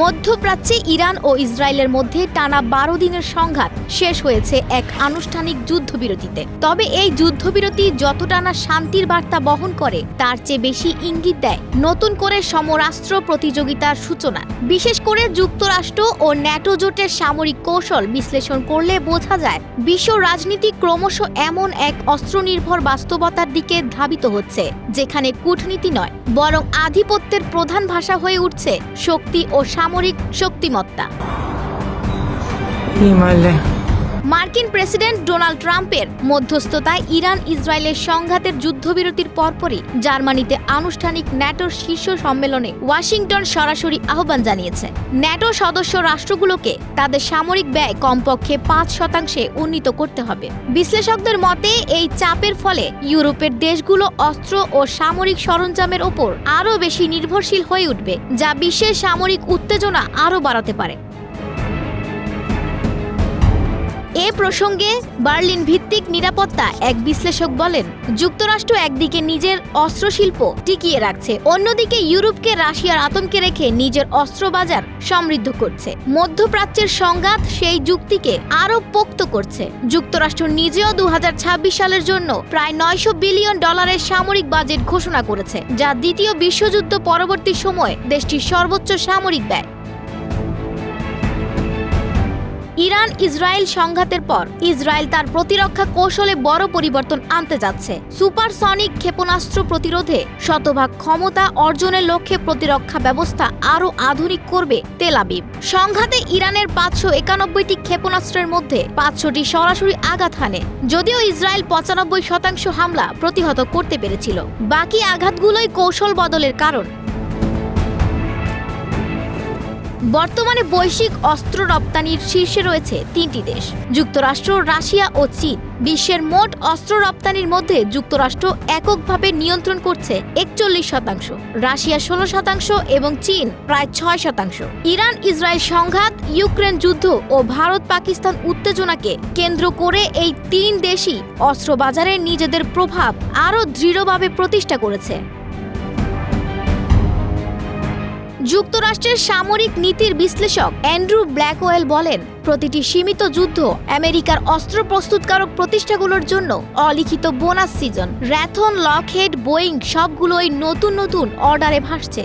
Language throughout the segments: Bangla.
মধ্যপ্রাচ্যে ইরান ও ইসরায়েলের মধ্যে টানা ১২ দিনের সংঘাত শেষ হয়েছে এক আনুষ্ঠানিক যুদ্ধবিরতিতে। তবে এই যুদ্ধবিরতি যতটা না শান্তির বার্তা বহন করে, তার চেয়ে বেশি ইঙ্গিত দেয় নতুন করে সমরাস্ত্র প্রতিযোগিতার সূচনা। বিশেষ করে যুক্তরাষ্ট্র ও ন্যাটো জোটের সামরিক কৌশল বিশ্লেষণ করলে বোঝা যায়, বিশ্ব রাজনীতি ক্রমশ এমন এক অস্ত্রনির্ভর বাস্তবতার দিকে ধাবিত হচ্ছে, যেখানে কূটনীতি নয়, বরং আধিপত্যের প্রধান ভাষা হয়ে উঠছে শক্তি ও সামরিক শক্তিমত্তা। মার্কিন প্রেসিডেন্ট ডোনাল্ড ট্রাম্পের মধ্যস্থতায় ইরান ইসরায়েলের সংঘাতের যুদ্ধবিরতির পরপরই জার্মানিতে আনুষ্ঠানিক ন্যাটোর শীর্ষ সম্মেলনে ওয়াশিংটন সরাসরি আহ্বান জানিয়েছে ন্যাটো সদস্য রাষ্ট্রগুলোকে তাদের সামরিক ব্যয় কমপক্ষে ৫% উন্নীত করতে হবে। বিশ্লেষকদের মতে এই চাপের ফলে ইউরোপের দেশগুলো অস্ত্র ও সামরিক সরঞ্জামের ওপর আরও বেশি নির্ভরশীল হয়ে উঠবে, যা বিশ্বের সামরিক উত্তেজনা আরও বাড়াতে পারে। এ প্রসঙ্গে বার্লিন ভিত্তিক নিরাপত্তা এক বিশ্লেষক বলেন, যুক্তরাষ্ট্র একদিকে নিজের অস্ত্রশিল্প টিকিয়ে রাখছে, অন্যদিকে ইউরোপকে রাশিয়ার আতঙ্কে রেখে নিজের অস্ত্র বাজার সমৃদ্ধ করছে। মধ্যপ্রাচ্যের সংঘাত সেই যুক্তিকে আরও পোক্ত করছে। যুক্তরাষ্ট্র নিজেও ২০২৬ সালের জন্য প্রায় $৯০০ বিলিয়ন সামরিক বাজেট ঘোষণা করেছে, যা দ্বিতীয় বিশ্বযুদ্ধ পরবর্তী সময়ে দেশটির সর্বোচ্চ সামরিক ব্যয়। ইরান ইসরায়েল সংঘাতের পর ইসরায়েল তার প্রতিরক্ষা কৌশলে বড় পরিবর্তন আনতে যাচ্ছে। সুপারসনিক ক্ষেপণাস্ত্র প্রতিরোধে শতভাগ ক্ষমতা অর্জনের লক্ষ্যে প্রতিরক্ষা ব্যবস্থা আরও আধুনিক করবে তেল আবিব। সংঘাতে ইরানের ৫৯১টি ক্ষেপণাস্ত্রের মধ্যে ৫০০টি সরাসরি আঘাত হানে, যদিও ইসরায়েল ৯৫% হামলা প্রতিহত করতে পেরেছিল। বাকি আঘাতগুলোই কৌশল বদলের কারণ। বর্তমানে বৈশ্বিক অস্ত্র রপ্তানির শীর্ষে রয়েছে ৩টি দেশ, যুক্তরাষ্ট্র, রাশিয়া ও চীন। বিশ্বের মোট অস্ত্র রপ্তানির মধ্যে যুক্তরাষ্ট্র এককভাবে নিয়ন্ত্রণ করছে ৪১%, রাশিয়া ১৬% এবং চীন প্রায় ৬%। ইরান ইসরায়েল সংঘাত, ইউক্রেন যুদ্ধ ও ভারত পাকিস্তান উত্তেজনাকে কেন্দ্র করে এই ৩ দেশই অস্ত্র বাজারে নিজেদের প্রভাব আরও দৃঢ়ভাবে প্রতিষ্ঠা করেছে। যুক্তরাষ্ট্রের সামরিক নীতির বিশ্লেষক অ্যান্ড্রু ব্ল্যাকওয়েল বলেন, প্রতিটি সীমিত যুদ্ধ আমেরিকার অস্ত্র প্রস্তুতকারক প্রতিষ্ঠানগুলোর জন্য অলিখিত বোনাস সিজন। র্যাথন, লকহেড, বোয়িং সবগুলোই নতুন অর্ডারে ভাসছে।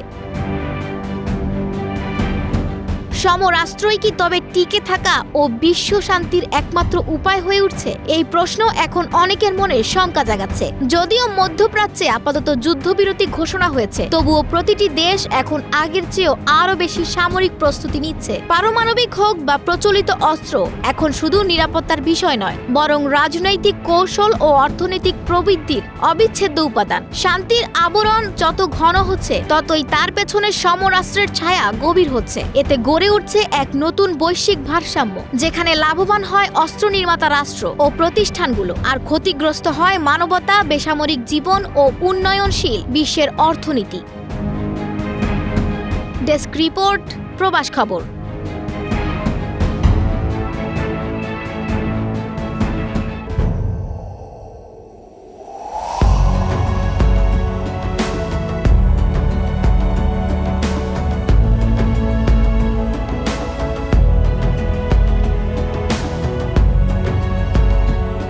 সমরাস্ত্রই কি তবে টিকে থাকা ও বিশ্ব শান্তির একমাত্র উপায় হয়ে উঠছে? এই প্রশ্ন এখন অনেকের মনে শঙ্কা জাগাচ্ছে। যদিও মধ্যপ্রাচ্যে আপাতত যুদ্ধবিরতি ঘোষণা হয়েছে, তবুও প্রতিটি দেশ এখন আগের চেয়েও আরও বেশি সামরিক প্রস্তুতি নিচ্ছে। পারমাণবিক হোক বা প্রচলিত অস্ত্র এখন শুধু নিরাপত্তার বিষয় নয়, বরং রাজনৈতিক কৌশল ও অর্থনৈতিক প্রবৃদ্ধির অবিচ্ছেদ্য উপাদান। শান্তির আবরণ যত ঘন হচ্ছে, ততই তার পেছনে সমরাস্ত্রের ছায়া গভীর হচ্ছে। এতে গড়ে উঠছে এক নতুন বৈশ্বিক ভারসাম্য, যেখানে লাভবান হয় অস্ত্র নির্মাতা রাষ্ট্র ও প্রতিষ্ঠানগুলো, আর ক্ষতিগ্রস্ত হয় মানবতা, বেসামরিক জীবন ও উন্নয়নশীল বিশ্বের অর্থনীতি। ডেস্ক রিপোর্ট, প্রবাস খবর।